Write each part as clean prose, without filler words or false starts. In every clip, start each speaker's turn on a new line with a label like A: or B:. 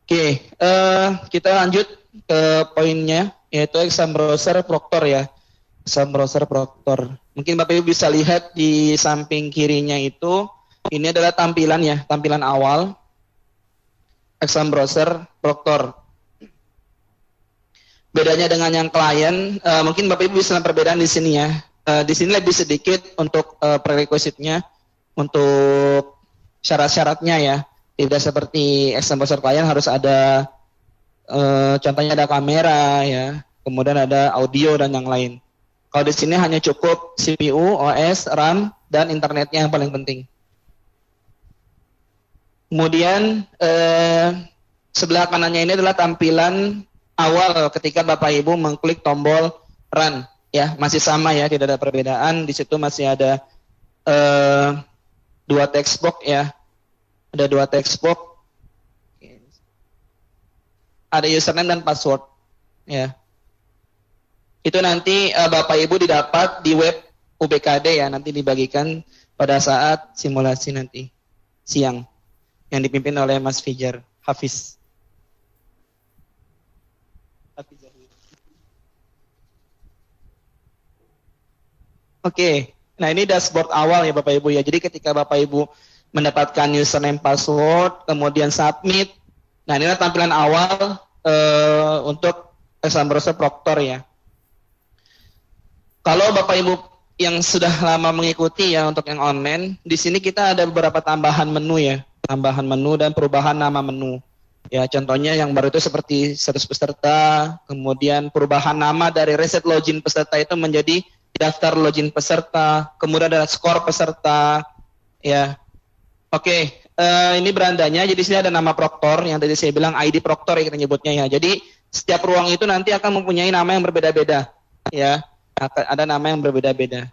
A: Oke, kita lanjut ke poinnya, yaitu exam browser Proctor ya. Exam browser Proctor. Mungkin Bapak Ibu bisa lihat di samping kirinya itu, ini adalah tampilan ya, tampilan awal exam browser Proctor. Bedanya dengan yang klien, mungkin Bapak Ibu bisa lihat perbedaan di sini ya. Di sini lebih sedikit untuk prerequisite-nya, untuk syarat-syaratnya ya. Tidak seperti exam browser klien harus ada, contohnya ada kamera ya, kemudian ada audio dan yang lain. Kalau di sini hanya cukup CPU, OS, RAM, dan internetnya yang paling penting. Kemudian sebelah kanannya ini adalah tampilan awal ketika Bapak Ibu mengklik tombol Run. Ya, masih sama ya, tidak ada perbedaan. Di situ masih ada dua text box ya. Ada dua text box. Ada username dan password. Ya. Itu nanti Bapak Ibu didapat di web UBKD ya, nanti dibagikan pada saat simulasi nanti siang yang dipimpin oleh Mas Fijar Hafiz. Oke, nah ini dashboard awal ya Bapak Ibu ya. Jadi ketika Bapak Ibu mendapatkan username password, kemudian submit. Nah inilah tampilan awal untuk exam browser Proctor ya. Kalau Bapak Ibu yang sudah lama mengikuti ya untuk yang online, di sini kita ada beberapa tambahan menu ya, tambahan menu dan perubahan nama menu. Ya, contohnya yang baru itu seperti status peserta, kemudian perubahan nama dari reset login peserta itu menjadi daftar login peserta, kemudian ada skor peserta, ya. Oke, ini berandanya, jadi sini ada nama proktor, yang tadi saya bilang ID proktor yang kita nyebutnya ya. Jadi setiap ruang itu nanti akan mempunyai nama yang berbeda-beda, ya. Ada nama yang berbeda-beda.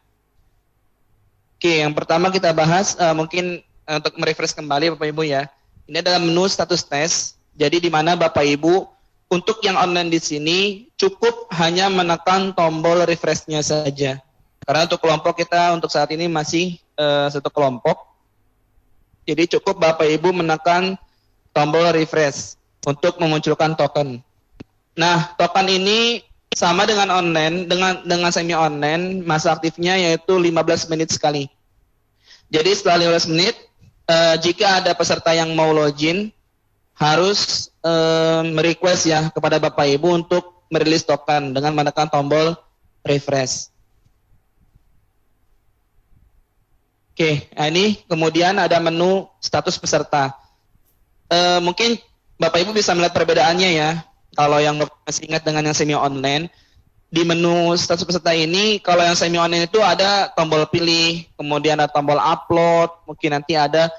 A: Oke, yang pertama kita bahas, mungkin untuk merefresh kembali Bapak Ibu ya. Ini adalah menu status tes. Jadi di mana Bapak Ibu untuk yang online di sini cukup hanya menekan tombol refresh-nya saja. Karena untuk kelompok kita untuk saat ini masih satu kelompok. Jadi cukup Bapak Ibu menekan tombol refresh untuk memunculkan token. Nah, token ini sama dengan online, dengan semi online, masa aktifnya yaitu 15 menit sekali. Jadi setelah 15 menit, jika ada peserta yang mau login, harus merequest ya kepada Bapak Ibu untuk merilis token dengan menekan tombol refresh. Oke, nah ini kemudian ada menu status peserta. Mungkin Bapak Ibu bisa melihat perbedaannya ya. Kalau yang masih ingat dengan yang semi online, di menu status peserta ini, kalau yang semi online itu ada tombol pilih, kemudian ada tombol upload, mungkin nanti ada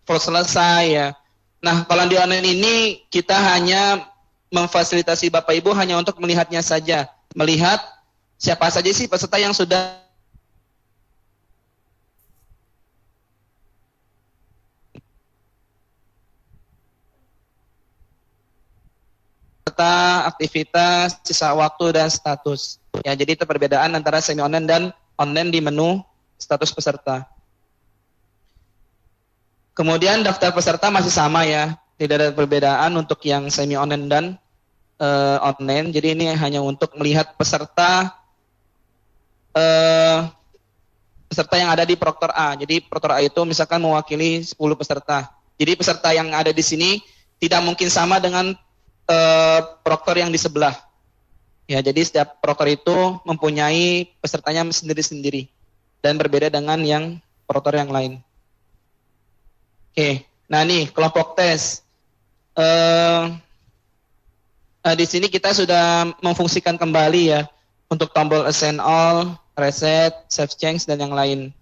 A: for selesai ya. Nah, kalau di online ini kita hanya memfasilitasi Bapak Ibu hanya untuk melihatnya saja, melihat siapa saja sih peserta yang sudah serta aktivitas, sisa waktu dan status. Ya, jadi itu perbedaan antara semi online dan online di menu status peserta. Kemudian daftar peserta masih sama ya, tidak ada perbedaan untuk yang semi online dan online. Jadi ini hanya untuk melihat peserta peserta yang ada di Proktor A. Jadi Proktor A itu misalkan mewakili 10 peserta. Jadi peserta yang ada di sini tidak mungkin sama dengan proktor yang di sebelah. Ya, jadi setiap proktor itu mempunyai pesertanya sendiri-sendiri dan berbeda dengan yang proktor yang lain. Oke, nah nih kelompok tes. Di sini kita sudah memfungsikan kembali ya untuk tombol assign all, reset, save change dan yang lain.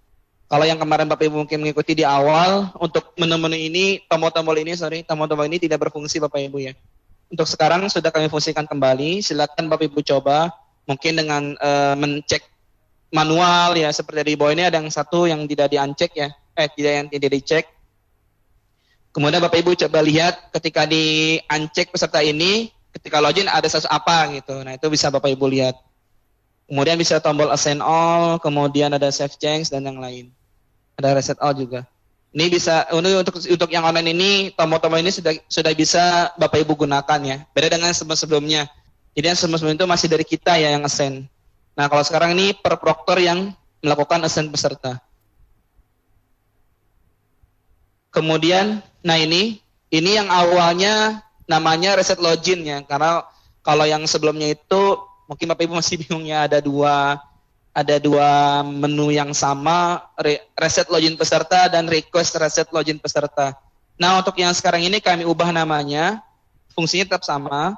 A: Kalau yang kemarin Bapak Ibu mungkin mengikuti di awal, untuk menu-menu ini, tombol-tombol ini tidak berfungsi Bapak Ibu ya. Untuk sekarang sudah kami fungsikan kembali. Silakan Bapak Ibu coba, mungkin dengan mencek manual ya, seperti di bawah ini ada yang satu yang tidak di-uncheck ya, tidak dicek. Kemudian Bapak Ibu coba lihat ketika di uncheck peserta ini, ketika login ada sesuatu apa gitu. Nah itu bisa Bapak Ibu lihat. Kemudian bisa tombol assign all, kemudian ada save change dan yang lain. Ada reset all juga. Ini bisa untuk yang online ini, tombol-tombol ini sudah bisa Bapak Ibu gunakan ya. Beda dengan sebelum-sebelumnya. Jadi yang sebelum-sebelumnya itu masih dari kita ya yang assign. Nah, kalau sekarang ini per proktor yang melakukan assign peserta. Kemudian, nah ini yang awalnya namanya reset login ya, karena kalau yang sebelumnya itu mungkin Bapak Ibu masih bingung ya, ada dua menu yang sama, reset login peserta dan request reset login peserta. Nah, untuk yang sekarang ini kami ubah namanya, fungsinya tetap sama,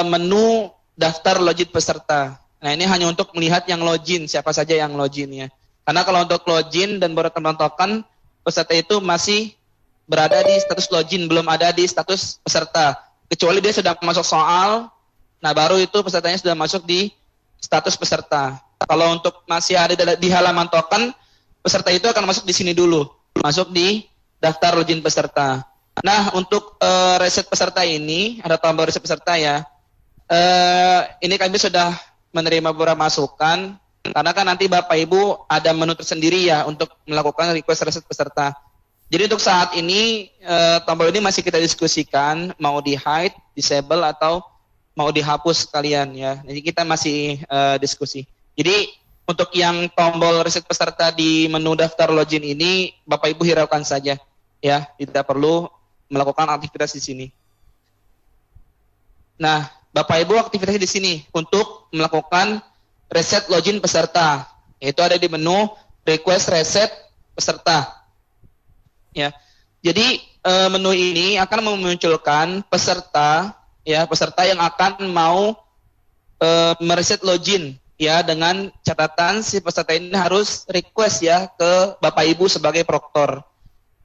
A: menu daftar login peserta. Nah, ini hanya untuk melihat yang login, siapa saja yang login ya. Karena kalau untuk login dan baru menentukan peserta itu masih berada di status login, belum ada di status peserta. Kecuali dia sudah masuk soal, nah baru itu pesertanya sudah masuk di status peserta. Kalau untuk masih ada di halaman token, peserta itu akan masuk di sini dulu, masuk di daftar login peserta. Nah, untuk reset peserta ini, ada tombol reset peserta ya. Ini kami sudah menerima beberapa masukan, karena kan nanti Bapak Ibu ada menu tersendiri ya untuk melakukan request reset peserta. Jadi untuk saat ini tombol ini masih kita diskusikan mau di hide, disable atau mau dihapus sekalian ya. Jadi kita masih diskusi. Jadi untuk yang tombol reset peserta di menu daftar login ini Bapak Ibu hiraukan saja ya, tidak perlu melakukan aktivitas di sini. Nah, Bapak Ibu aktivitasnya di sini untuk melakukan reset login peserta, yaitu ada di menu request reset peserta. Ya. Jadi menu ini akan memunculkan peserta ya, peserta yang akan mau mereset login ya, dengan catatan si peserta ini harus request ya ke Bapak Ibu sebagai proktor.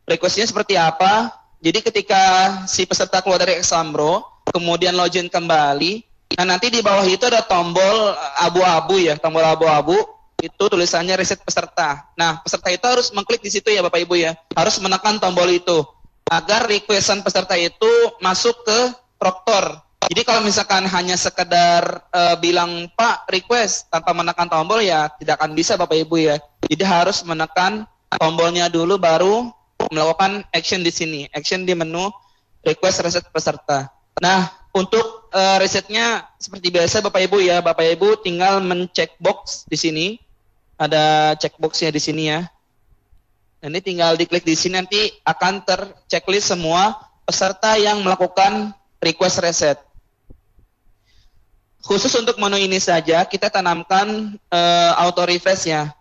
A: Requestnya seperti apa? Jadi ketika si peserta keluar dari Exambro, kemudian login kembali, nah nanti di bawah itu ada tombol abu-abu ya, tombol abu-abu itu tulisannya reset peserta. Nah, peserta itu harus mengklik di situ ya Bapak Ibu ya, harus menekan tombol itu agar requestan peserta itu masuk ke proktor. Jadi kalau misalkan hanya sekedar bilang Pak request tanpa menekan tombol ya tidak akan bisa Bapak Ibu ya. Jadi harus menekan tombolnya dulu baru melakukan action di sini, action di menu request reset peserta. Nah, untuk resetnya seperti biasa Bapak Ibu ya, Bapak Ibu tinggal mencek box di sini, ada checkboxnya di sini ya. Ini tinggal diklik di sini nanti akan terchecklist semua peserta yang melakukan request reset. Khusus untuk menu ini saja kita tanamkan auto refresh ya,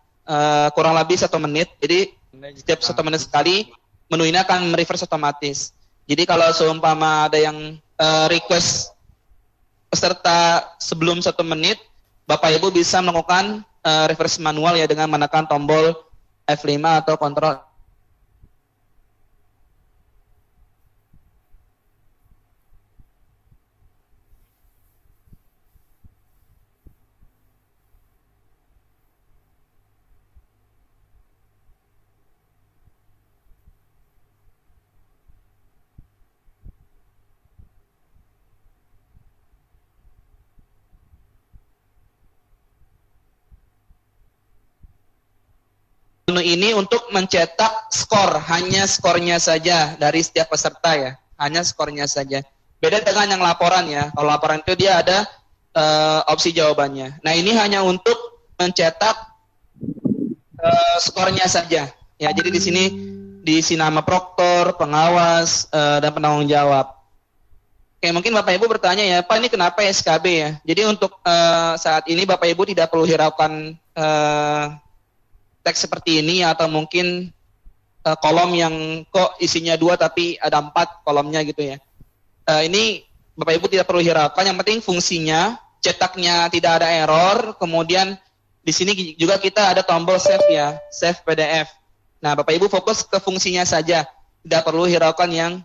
A: kurang lebih 1 menit. Jadi setiap 1 menit sekali menu ini akan merefresh otomatis. Jadi kalau seumpama ada yang request peserta sebelum 1 menit, Bapak Ibu bisa melakukan refresh manual ya dengan menekan tombol F5 atau kontrol. Menu ini untuk mencetak skor, hanya skornya saja dari setiap peserta ya, hanya skornya saja. Beda dengan yang laporan ya, kalau laporan itu dia ada opsi jawabannya. Nah ini hanya untuk mencetak skornya saja. Ya, jadi di sini diisi nama proktor, pengawas, dan penanggung jawab. Oke, mungkin Bapak Ibu bertanya ya, Pak ini kenapa SKB ya? Jadi untuk saat ini Bapak Ibu tidak perlu hiraukan teks seperti ini atau mungkin kolom yang kok isinya 2 tapi ada 4 kolomnya gitu ya. Ini Bapak Ibu tidak perlu hiraukan, yang penting fungsinya cetaknya tidak ada error, kemudian di sini juga kita ada tombol save ya, save PDF. Nah, Bapak Ibu fokus ke fungsinya saja, tidak perlu hiraukan yang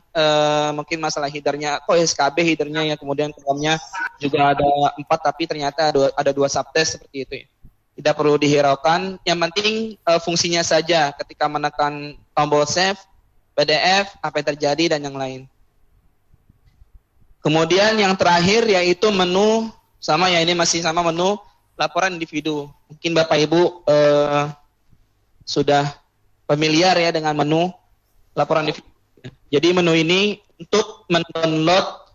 A: mungkin masalah headernya, kok SKB headernya ya, kemudian kolomnya juga ada 4 tapi ternyata ada 2 subtext seperti itu ya. Tidak perlu dihiraukan, yang penting fungsinya saja ketika menekan tombol save, PDF, apa yang terjadi dan yang lain. Kemudian yang terakhir yaitu menu, sama ya ini masih sama menu laporan individu. Mungkin Bapak Ibu sudah familiar ya dengan menu laporan individu. Jadi menu ini untuk mendownload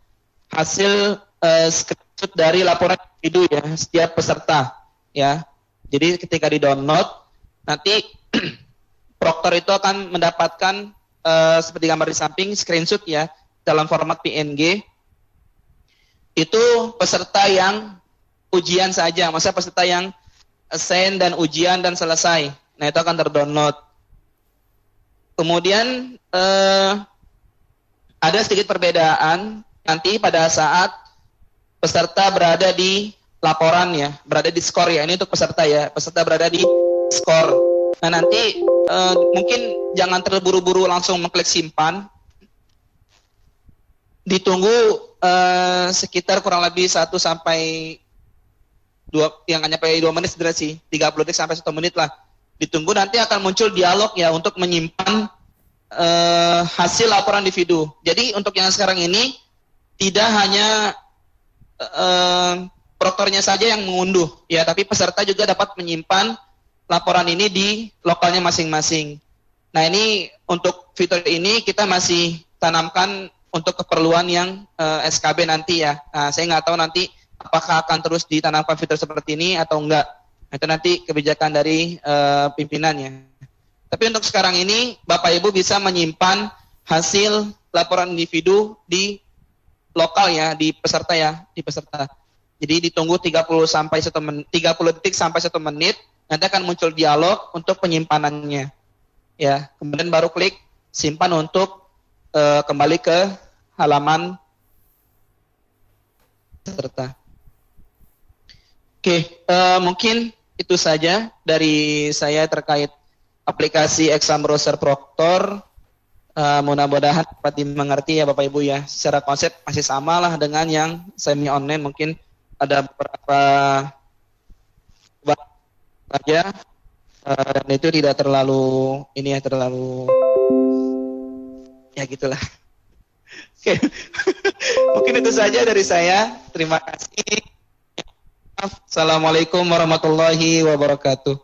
A: hasil screenshot dari laporan individu ya setiap peserta ya. Jadi ketika di-download nanti proktor itu akan mendapatkan seperti gambar di samping screenshot ya dalam format PNG. Itu peserta yang ujian saja, maksudnya peserta yang assign dan ujian dan selesai. Nah, itu akan terdownload. Kemudian ada sedikit perbedaan nanti pada saat peserta berada di laporan ya, berada di skor ya. Ini untuk peserta ya, peserta berada di skor. Nah, nanti mungkin jangan terburu-buru langsung mengklik simpan. Ditunggu sekitar kurang lebih 1 sampai 2, yang hanya sampai 2 menit sebenarnya sih, 30 detik sampai 1 menit lah. Ditunggu nanti akan muncul dialog ya untuk menyimpan hasil laporan individu. Jadi untuk yang sekarang ini tidak hanya proktornya saja yang mengunduh ya, tapi peserta juga dapat menyimpan laporan ini di lokalnya masing-masing. Nah, ini untuk fitur ini kita masih tanamkan untuk keperluan yang SKB nanti ya. Nah, saya nggak tahu nanti apakah akan terus ditanamkan fitur seperti ini atau enggak. Itu nanti kebijakan dari pimpinannya. Tapi untuk sekarang ini Bapak Ibu bisa menyimpan hasil laporan individu di lokal ya, di peserta ya, di peserta. Jadi ditunggu 30 detik sampai 1 menit, nanti akan muncul dialog untuk penyimpanannya. Ya, kemudian baru klik simpan untuk kembali ke halaman peserta. Oke, mungkin itu saja dari saya terkait aplikasi Exam Browser Proctor. Mudah-mudahan dapat dimengerti ya Bapak Ibu ya. Secara konsep masih sama lah dengan yang semi online, mungkin ada beberapa saja dan itu tidak terlalu ini ya, terlalu ya gitulah. Oke. Mungkin itu saja dari saya. Terima kasih. Assalamualaikum warahmatullahi wabarakatuh.